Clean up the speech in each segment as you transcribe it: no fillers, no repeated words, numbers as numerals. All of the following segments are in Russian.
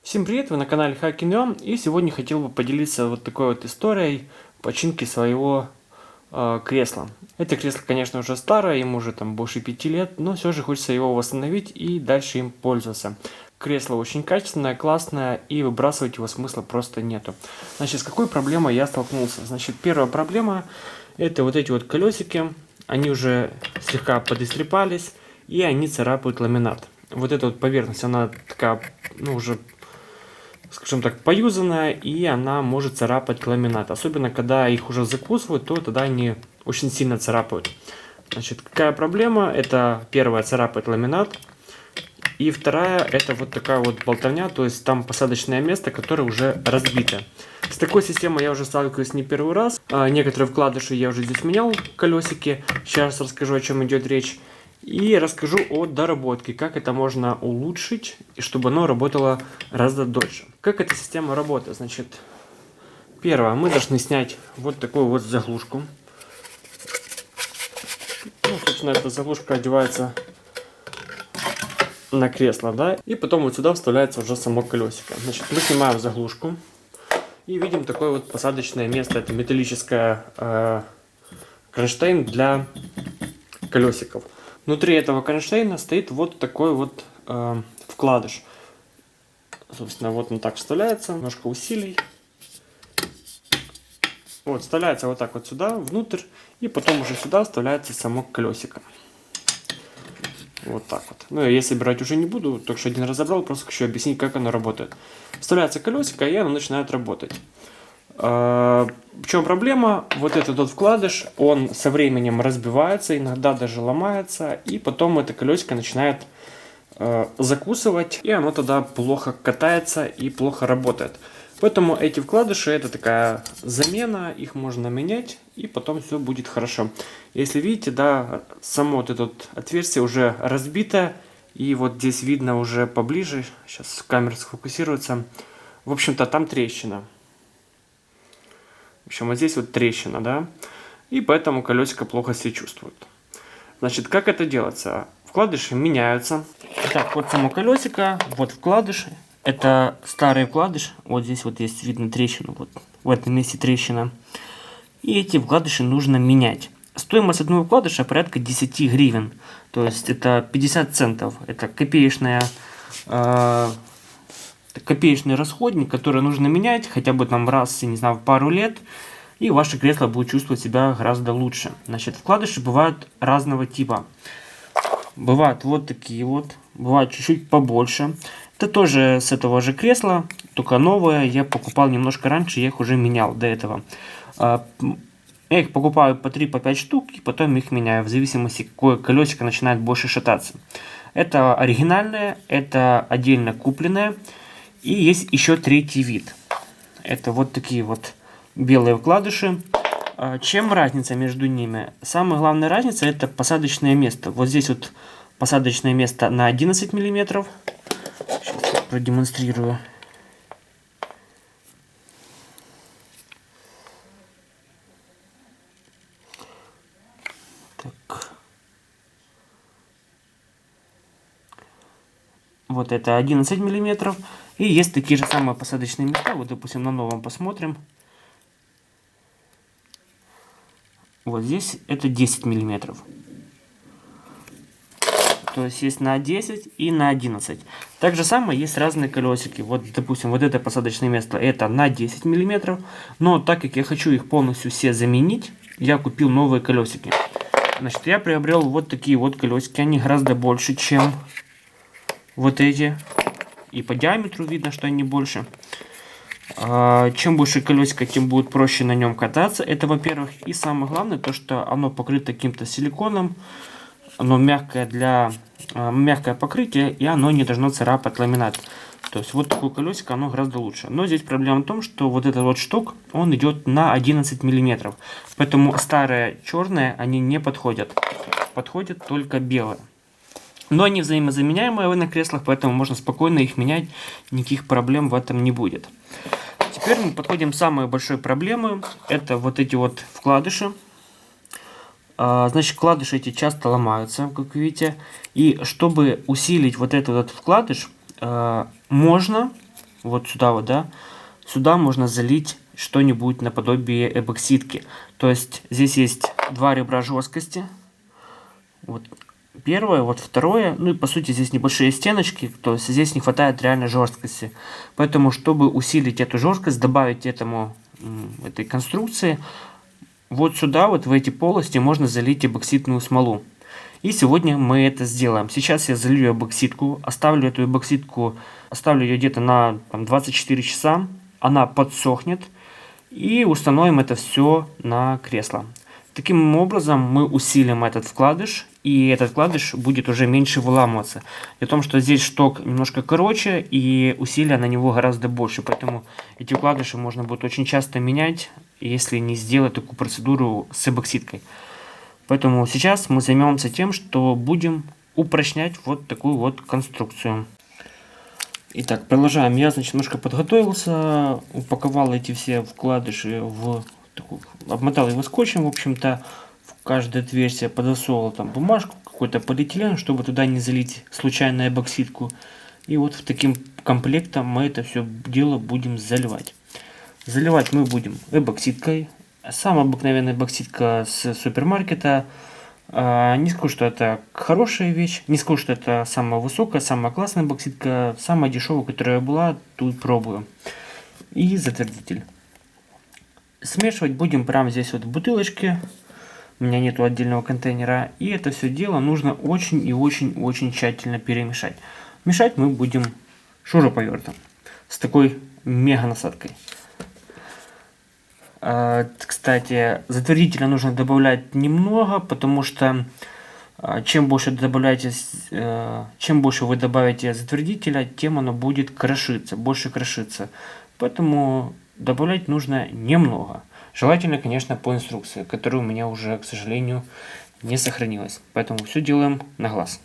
Всем привет, вы на канале Hacking.ua, и сегодня хотел бы поделиться вот такой вот историей починки своего кресла. Это кресло, конечно, уже старое, ему уже там больше 5 лет, но все же хочется его восстановить и дальше им пользоваться. Кресло очень качественное, классное, и выбрасывать его смысла просто нету. Значит, с какой проблемой я столкнулся? Значит, первая проблема — это вот эти вот колесики, они уже слегка подистрепались, и они царапают ламинат. Вот эта вот поверхность, она такая, уже, скажем так, поюзанная, и она может царапать ламинат. Особенно, когда их уже закусывают, то тогда они очень сильно царапают. Значит, какая проблема? Это первая, царапает ламинат. И вторая, это вот такая вот болтовня, то есть там посадочное место, которое уже разбито. С такой системой я уже сталкиваюсь не первый раз. Некоторые вкладыши я уже здесь менял, колесики. Сейчас расскажу, о чем идет речь. И расскажу о доработке, как это можно улучшить, и чтобы оно работало гораздо дольше. Как эта система работает? Значит, первое, мы должны снять вот такую вот заглушку. Собственно, эта заглушка одевается на кресло, да, и потом вот сюда вставляется уже само колесико. Значит, мы снимаем заглушку и видим такое вот посадочное место. Это металлическое кронштейн для колесиков. Внутри этого кронштейна стоит вот такой вот вкладыш. Собственно, вот он так вставляется, немножко усилий. Вот, вставляется вот так вот сюда, внутрь, и потом уже сюда вставляется само колесико. Вот так вот. Ну, я собирать уже не буду, только что один разобрал, просто хочу объяснить, как оно работает. Вставляется колесико, и оно начинает работать. В чем проблема? Вот этот вот вкладыш, он со временем разбивается, иногда даже ломается, и потом это колесико начинает закусывать, и оно тогда плохо катается и плохо работает. Поэтому эти вкладыши — это такая замена, их можно менять, и потом все будет хорошо. Если видите, да, само вот это вот отверстие уже разбито, и вот здесь видно уже поближе, сейчас камера сфокусируется, в общем-то там трещина. В общем, вот здесь вот трещина, да, и поэтому колесико плохо себя чувствует. Значит, как это делается? Вкладыши меняются. Итак, вот само колесико, вот вкладыши. Это старый вкладыш, вот здесь вот есть видно трещину, вот в этом месте трещина. И эти вкладыши нужно менять. Стоимость одного вкладыша порядка 10 гривен, то есть это 50 центов. Это копеечный расходник, который нужно менять хотя бы там раз, не знаю, в пару лет, и ваше кресло будет чувствовать себя гораздо лучше. Значит, вкладыши бывают разного типа. Бывают вот такие вот, бывают чуть-чуть побольше. Это тоже с этого же кресла, только новое. Я покупал немножко раньше, я их уже менял до этого. Я их покупаю по 3-5 штук, и потом их меняю, в зависимости, какое колесико начинает больше шататься. Это оригинальное, это отдельно купленное. И есть еще третий вид. Это вот такие вот белые вкладыши. Чем разница между ними? Самая главная разница — это посадочное место. Вот здесь вот посадочное место на 11 мм. Сейчас я продемонстрирую. Так. Вот это 11 мм. И есть такие же самые посадочные места. Вот, допустим, на новом посмотрим. Вот здесь это 10 мм. То есть есть на 10 и на 11. Так же самое есть разные колесики. Вот, допустим, вот это посадочное место, это на 10 мм. Но так как я хочу их полностью все заменить, я купил новые колесики. Значит, я приобрел вот такие вот колесики. Они гораздо больше, чем вот эти. И по диаметру видно, что они больше. Чем больше колесико, тем будет проще на нем кататься. Это, во-первых. И самое главное, то, что оно покрыто каким-то силиконом. Оно мягкое мягкое покрытие, и оно не должно царапать ламинат. То есть вот такое колесико, оно гораздо лучше. Но здесь проблема в том, что вот этот вот штук, он идет на 11 мм. Поэтому старые черные, они не подходят. Подходят только белые. Но они взаимозаменяемые на креслах, поэтому можно спокойно их менять. Никаких проблем в этом не будет. Теперь мы подходим к самой большой проблеме. Это вот эти вот вкладыши. Значит, вкладыши эти часто ломаются, как видите. И чтобы усилить вот этот вот вкладыш, можно вот сюда вот, да, сюда можно залить что-нибудь наподобие эпоксидки. То есть здесь есть два ребра жесткости. Вот первое, вот второе. Ну и по сути здесь небольшие стеночки, то есть здесь не хватает реально жесткости. Поэтому, чтобы усилить эту жесткость, добавить этой конструкции, вот сюда, вот в эти полости можно залить эбоксидную смолу. И сегодня мы это сделаем. Сейчас я залью эбоксидку, оставлю эту эбоксидку, оставлю ее где-то на 24 часа. Она подсохнет. И установим это все на кресло. Таким образом мы усилим этот вкладыш, и этот вкладыш будет уже меньше выламываться. При том, что здесь шток немножко короче, и усилия на него гораздо больше. Поэтому эти вкладыши можно будет очень часто менять, если не сделать такую процедуру с эбоксидкой. Поэтому сейчас мы займемся тем, что будем упрочнять вот такую вот конструкцию. Итак, продолжаем. Я, значит, немножко подготовился, упаковал эти все вкладыши в такую, обмотал его скотчем, в общем-то, в каждое отверстие подосовывал там бумажку, какой-то полиэтилен, чтобы туда не залить случайно эбоксидку. И вот в таким комплектом мы это все дело будем заливать. Заливать мы будем эбоксидкой. Самая обыкновенная эбоксидка с супермаркета. Не скажу, что это хорошая вещь, не скажу, что это самая высокая, самая классная эбоксидка, самая дешевая, которая была, тут пробую. И затвердитель. Смешивать будем прямо здесь вот в бутылочке, у меня нету отдельного контейнера, и это все дело нужно очень и очень тщательно перемешать. Мешать мы будем шуруповертом с такой мега насадкой. Кстати, затвердителя нужно добавлять немного, потому что чем больше вы добавите затвердителя, тем оно будет крошиться, больше крошиться. Поэтому добавлять нужно немного. Желательно, конечно, по инструкции, которая у меня уже, к сожалению, не сохранилась. Поэтому все делаем на глаз.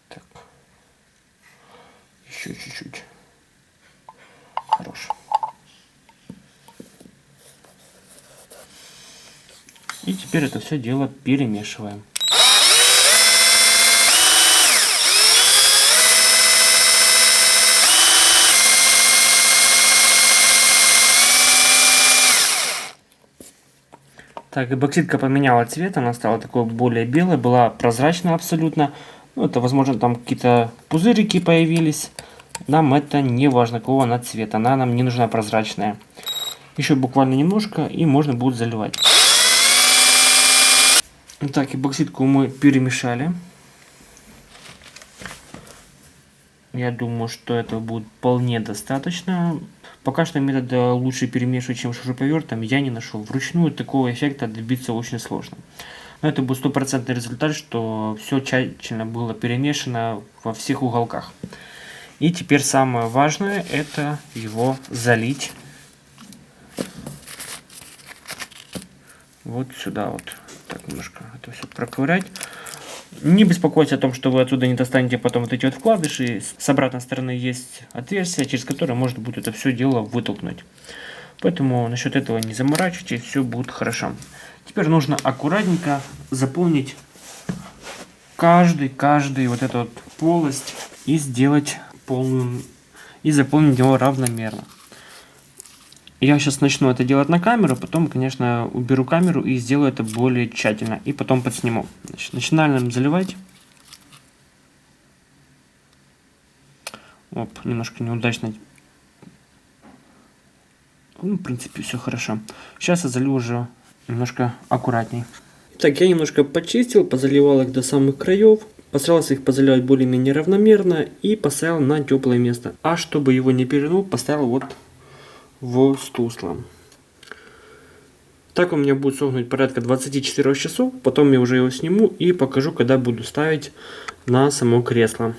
Так. Еще чуть-чуть. Хорош. И теперь это все дело перемешиваем. Так, эбоксидка поменяла цвет, она стала такой более белой, была прозрачная абсолютно. Ну, это, возможно, там какие-то пузырики появились. Нам это не важно, какого она цвета, она нам не нужна прозрачная. Еще буквально немножко, и можно будет заливать. Так, эбоксидку мы перемешали. Я думаю, что этого будет вполне достаточно. Пока что метод лучше перемешивать, чем шуруповертом, я не нашел. Вручную такого эффекта добиться очень сложно. Но это будет стопроцентный результат, что все тщательно было перемешано во всех уголках. И теперь самое важное, это его залить вот сюда вот. Так, немножко это все проковырять. Не беспокойтесь о том, что вы отсюда не достанете потом вот эти вот вкладыши. С обратной стороны есть отверстие, через которое можно будет это все дело вытолкнуть. Поэтому насчет этого не заморачивайтесь, все будет хорошо. Теперь нужно аккуратненько заполнить каждый вот эту вот полость и сделать полную, и заполнить его равномерно. Я сейчас начну это делать на камеру, потом, конечно, уберу камеру и сделаю это более тщательно. И потом подсниму. Значит, начинаем заливать. Оп, немножко неудачно. Ну, в принципе, все хорошо. Сейчас я залью уже немножко аккуратней. Так, я немножко почистил, позаливал их до самых краев. Постарался их позаливать более-менее равномерно и поставил на теплое место. А чтобы его не перевернул, поставил вот в стусло. Так у меня будет сохнуть порядка 24 часов. Потом я уже его сниму и покажу, когда буду ставить на само кресло.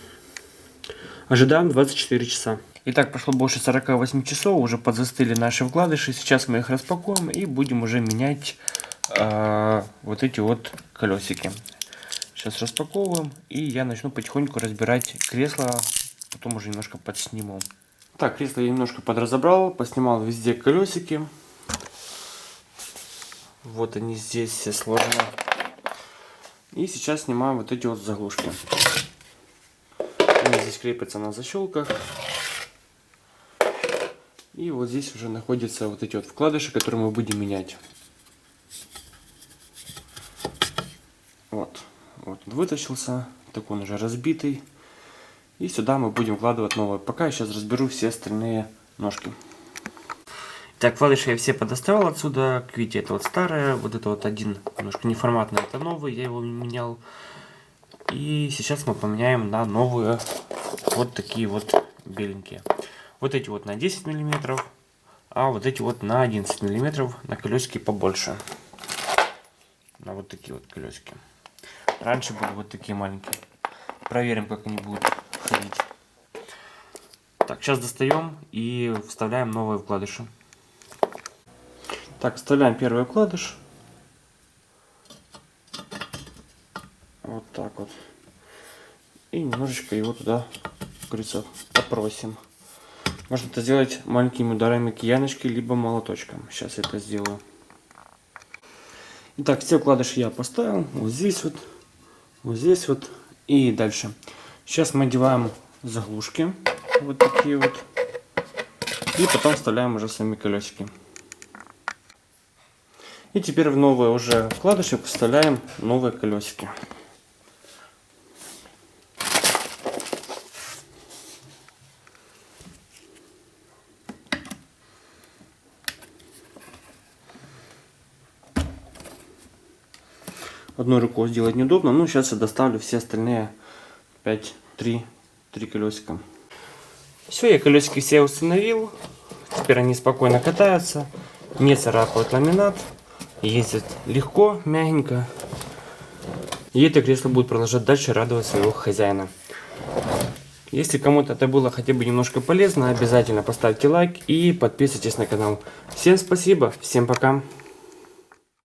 Ожидаем 24 часа. Итак, прошло больше 48 часов, уже подзастыли наши вкладыши. Сейчас мы их распакуем и будем уже менять вот эти вот колесики. Сейчас распаковываем, и я начну потихоньку разбирать кресло, потом уже немножко подсниму. Так, кресло я немножко подразобрал, поснимал везде колесики. Вот они здесь все сложены. И сейчас снимаем вот эти вот заглушки. Они здесь крепятся на защелках. И вот здесь уже находятся вот эти вот вкладыши, которые мы будем менять. Вот он вытащился, так он уже разбитый. И сюда мы будем вкладывать новые. Пока я сейчас разберу все остальные ножки. Так, вкладыши я все подоставал отсюда. Как видите, это вот старое, вот это вот один немножко неформатный, это новый, я его менял. И сейчас мы поменяем на новые, вот такие вот беленькие. Вот эти вот на 10 миллиметров, а вот эти вот на 11 миллиметров, на колесики побольше. На вот такие вот колесики. Раньше были вот такие маленькие. Проверим, как они будут ходить. Так, сейчас достаем и вставляем новые вкладыши. Так, вставляем первый вкладыш. Вот так вот. И немножечко его туда, как говорится, попросим. Можно это сделать маленькими ударами кияночки, либо молоточком. Сейчас я это сделаю. Итак, все вкладыши я поставил. Вот здесь вот и дальше. Сейчас мы одеваем заглушки. Вот такие вот. И потом вставляем уже сами колесики. И теперь в новые уже вкладыши вставляем новые колесики. Одной рукой сделать неудобно, но сейчас я доставлю все остальные 3 колесика. Все, я колесики все установил. Теперь они спокойно катаются, не царапают ламинат, ездят легко, мягенько. И это кресло будет продолжать дальше радовать своего хозяина. Если кому-то это было хотя бы немножко полезно, обязательно поставьте лайк и подписывайтесь на канал. Всем спасибо, всем пока.